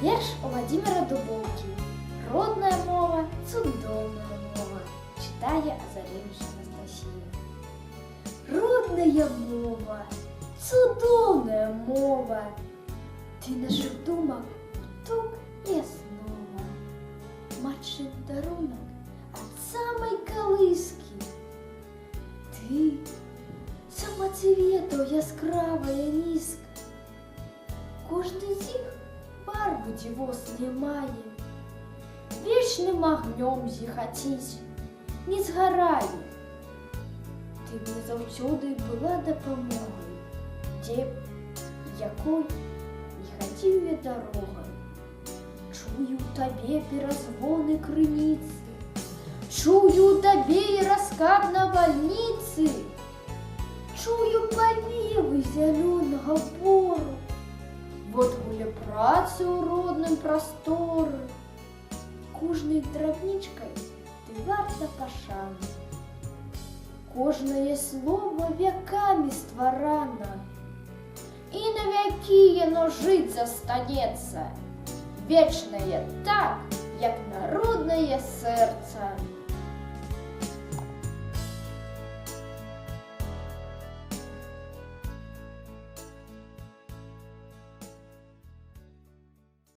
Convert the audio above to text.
Вірш Владимира Дубовки. Родная мова, цудовная мова. Читає Азаревич Анастасія. Родная мова, цудовная мова. Ты наших думок уток и основа. Матчин дарунок от самой колыски. Ты самоцвету яскравая ниска. Кожний з їх барву дівосне має. Вічним огнем зіхатіть, не згорає. Ти мені завсюди була допомогою, де б і якою не хотів я дорогою. Чую табе перезвони криниці, чую табе і розкат на больниці, чую повіви зеленого бору. Вот гуля праці у родним просторі. Кожною драбничкой ти варта пошани. Кожное слово веками створано, и на веки оно жить застанется, вечное так, як народное серце.